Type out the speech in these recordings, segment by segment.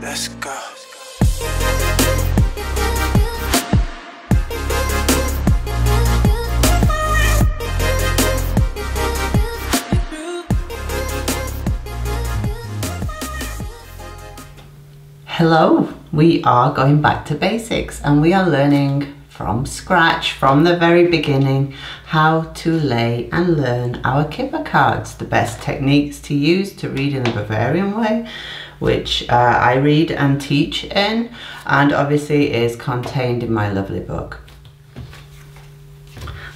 Let's go. Hello, we are going back to basics and we are learning from scratch, from the very beginning, how to lay and learn our Kipper cards, the best techniques to use to read in the Bavarian way, which I read and teach in, and obviously is contained in my lovely book.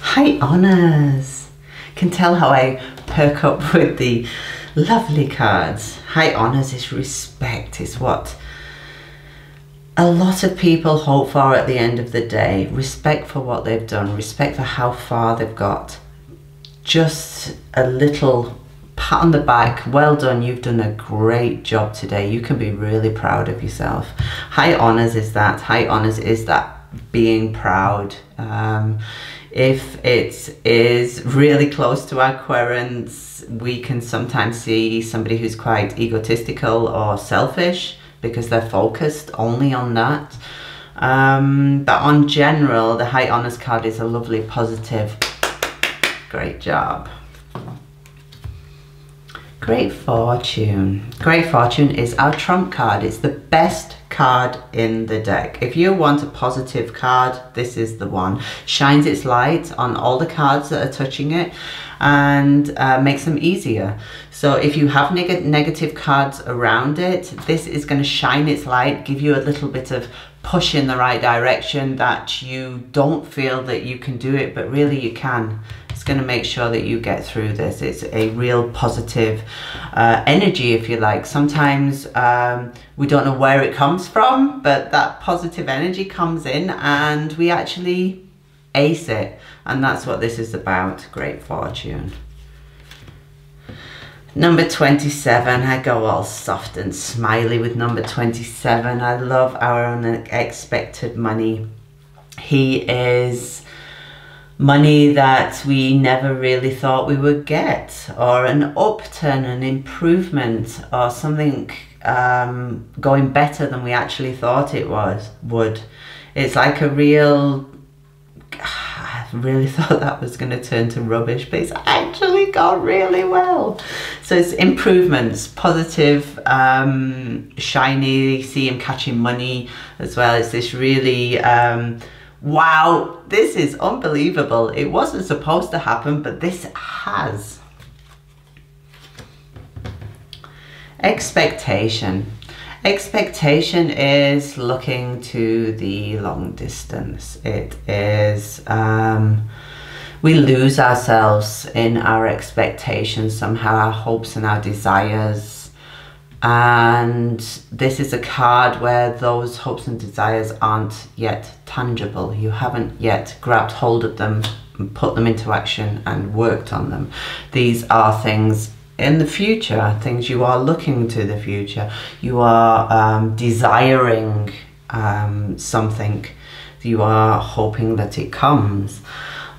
Hi Honours! Can tell how I perk up with the lovely cards. High Honours is respect, is what a lot of people hope for at the end of the day. Respect for what they've done, respect for how far they've got. Just a little pat on the back, well done, you've done a great job today. You can be really proud of yourself. High Honours is that. High Honours is that being proud. If it is really close to our querents, we can sometimes see somebody who's quite egotistical or selfish, because they're focused only on that. But on general, the High Honours card is a lovely, positive, great job. Great Fortune. Great Fortune is our trump card. It's the best card in the deck. If you want a positive card, this is the one. Shines its light on all the cards that are touching it and makes them easier. So if you have negative cards around it, this is going to shine its light, give you a little bit of push in the right direction, that you don't feel that you can do it, but really you can. It's going to make sure that you get through this. It's a real positive energy, if you like. Sometimes we don't know where it comes from, but that positive energy comes in and we actually ace it. And that's what this is about. Great Fortune. Number 27, I go all soft and smiley with number 27. I love our unexpected money. He is money that we never really thought we would get, or an upturn, an improvement, or something going better than we actually thought it would. It's like a real, I really thought that was going to turn to rubbish, but it's actually gone really well. So it's improvements, positive, shiny, see him catching money as well. It's this really, wow, this is unbelievable. It wasn't supposed to happen, but this has. Expectation. Expectation is looking to the long distance. It is, we lose ourselves in our expectations somehow, our hopes and our desires. And this is a card where those hopes and desires aren't yet tangible. You haven't yet grabbed hold of them and put them into action and worked on them. These are things in the future, things you are looking to the future. You are desiring something. You are hoping that it comes.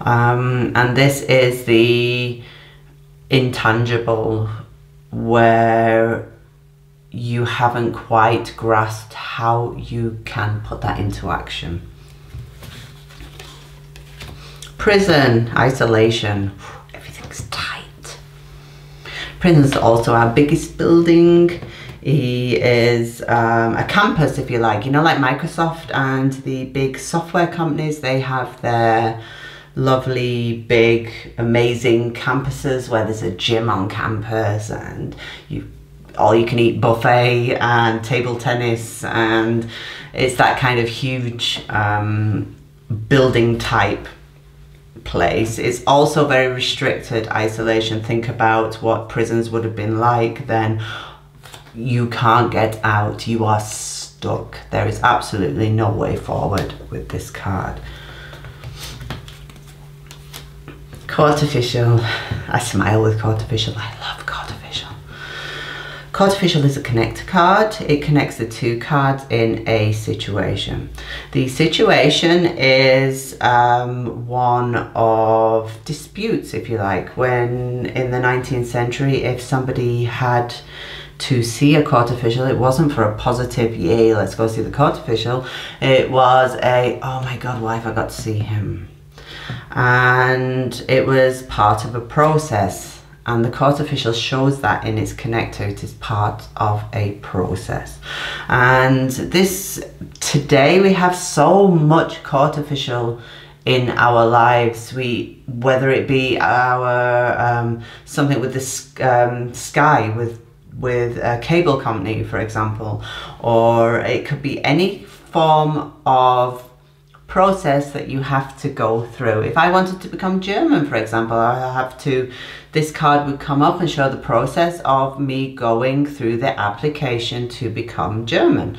And this is the intangible, where you haven't quite grasped how you can put that into action. Prison, isolation, everything's tight. Prison's also our biggest building. He is a campus, if you like. You know, like Microsoft and the big software companies, they have their lovely, big, amazing campuses where there's a gym on campus and all you can eat buffet and table tennis, and it's that kind of huge building type place. It's also very restricted isolation. Think about what prisons would have been like then. You can't get out, you are stuck. There is absolutely no way forward with this card. Court official. I smile with court official. I love court official. Court official is a connector card. It connects the two cards in a situation. The situation is one of disputes, if you like. When in the 19th century, if somebody had to see a court official. It wasn't for a positive, yay, let's go see the court official. It was a, oh my God, why have I got to see him? And it was part of a process. And the court official shows that in its connector. It is part of a process. And this, today we have so much court official in our lives. Whether it be our something with the sky, with a cable company, for example, or it could be any form of process that you have to go through. If I wanted to become German, for example, this card would come up and show the process of me going through the application to become German.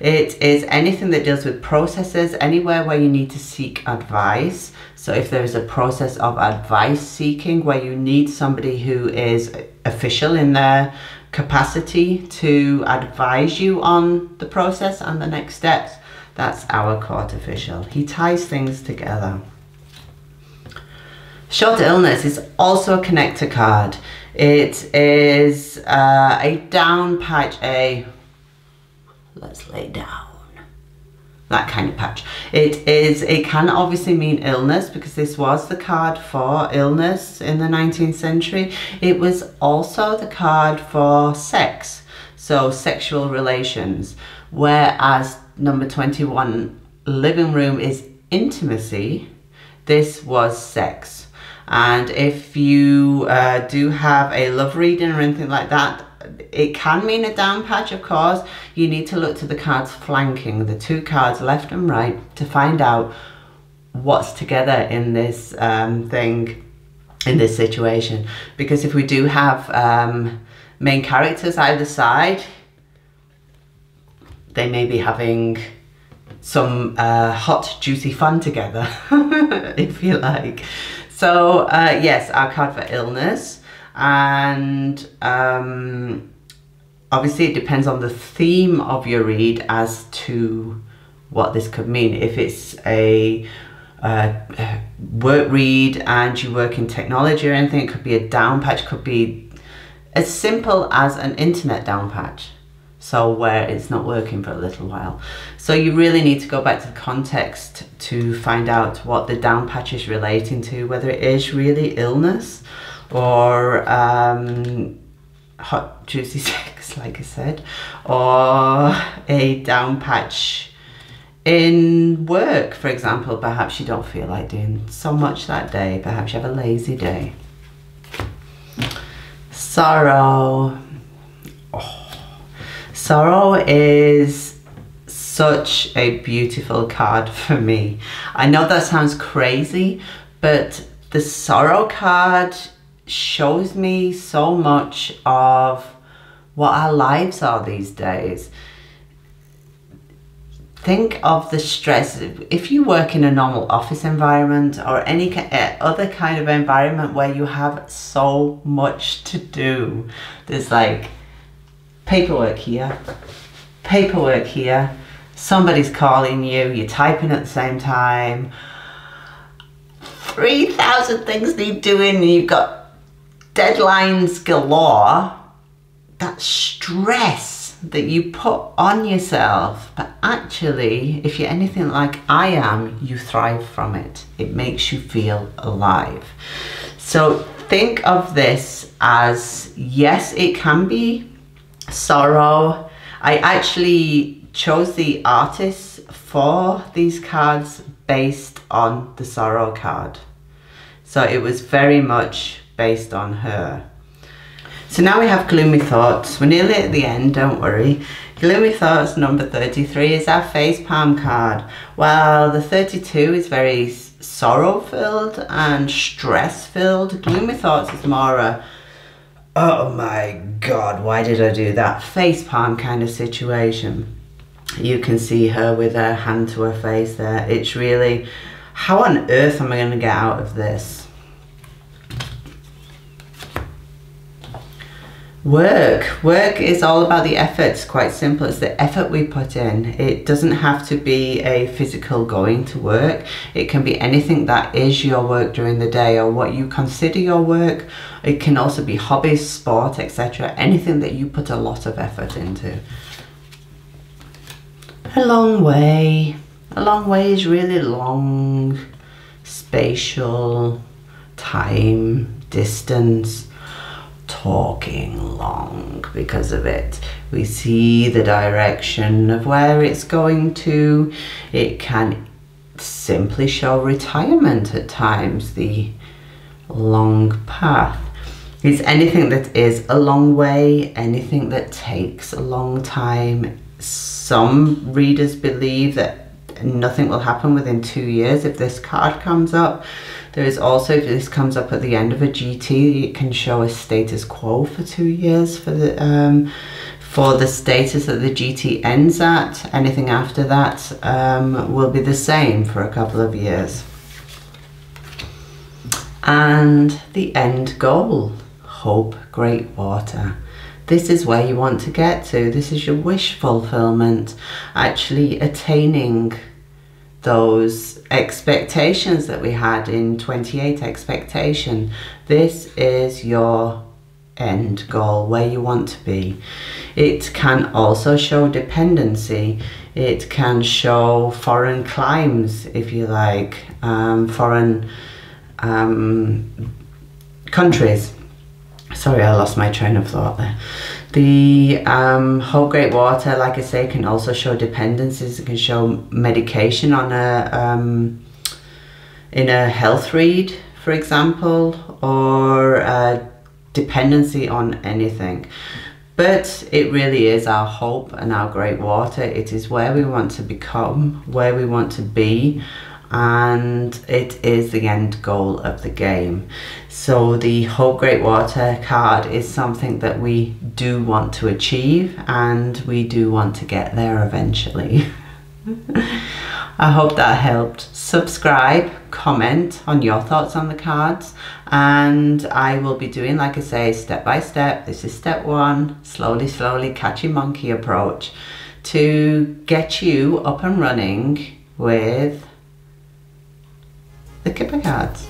It is anything that deals with processes, anywhere where you need to seek advice. So if there is a process of advice seeking where you need somebody who is official in their capacity to advise you on the process and the next steps, that's our court official. He ties things together. Short illness is also a connector card. It is a down patch, let's lay down, that kind of patch. It can obviously mean illness, because this was the card for illness in the 19th century. It was also the card for sex, so sexual relations, whereas number 21, living room, is intimacy. This was sex. And if you do have a love reading or anything like that, it can mean a down patch, of course. You need to look to the cards flanking, the two cards left and right, to find out what's together in this thing, in this situation. Because if we do have main characters either side, they may be having some hot, juicy fun together, if you like. So, yes, our card for illness. And obviously it depends on the theme of your read as to what this could mean. If it's a work read and you work in technology or anything, it could be a down patch, could be as simple as an internet down patch. So where it's not working for a little while. So you really need to go back to the context to find out what the down patch is relating to, whether it is really illness or hot juicy sex, like I said, or a down patch in work, for example. Perhaps you don't feel like doing so much that day. Perhaps you have a lazy day. Sorrow. Sorrow is such a beautiful card for me. I know that sounds crazy, but the sorrow card shows me so much of what our lives are these days. Think of the stress. If you work in a normal office environment or any other kind of environment where you have so much to do, there's like paperwork here, somebody's calling you, you're typing at the same time, 3,000 things need doing, and you've got deadlines galore. That stress that you put on yourself, but actually, if you're anything like I am, you thrive from it. It makes you feel alive. So think of this as, yes, it can be sorrow. I actually chose the artists for these cards based on the sorrow card. So it was very much based on her. So now we have Gloomy Thoughts. We're nearly at the end, don't worry. Gloomy Thoughts number 33 is our face palm card. While the 32 is very sorrow filled and stress filled, Gloomy Thoughts is more a, oh my God, why did I do that? Face palm kind of situation. You can see her with her hand to her face there. It's really, how on earth am I going to get out of this? Work is all about the effort. It's quite simple. It's the effort we put in. It doesn't have to be a physical going to work. It can be anything that is your work during the day, or what you consider your work. It can also be hobbies, sport, etc. Anything that you put a lot of effort into. A long way. A long way is really long, spatial, time, distance. Talking long because of it. We see the direction of where it's going to. It can simply show retirement at times, the long path. It's anything that is a long way, anything that takes a long time. Some readers believe that nothing will happen within 2 years if this card comes up. There is also, if this comes up at the end of a GT, it can show a status quo for 2 years for the status that the GT ends at. Anything after that will be the same for a couple of years. And the end goal, hope, great water. This is where you want to get to. This is your wish fulfillment, actually attaining those expectations that we had in 28 expectation. This is your end goal, where you want to be. It can also show dependency. It can show foreign climes, if you like, foreign countries. Sorry, I lost my train of thought there. The whole great water, like I say, can also show dependencies. It can show medication on in a health read, for example, or dependency on anything. But it really is our hope and our great water. It is where we want to become, where we want to be, and it is the end goal of the game. So the Hope Great Water card is something that we do want to achieve, and we do want to get there eventually. I hope that helped. Subscribe, comment on your thoughts on the cards, and I will be doing, like I say, step by step. This is step one, slowly catchy monkey approach to get you up and running with the Kipper cards.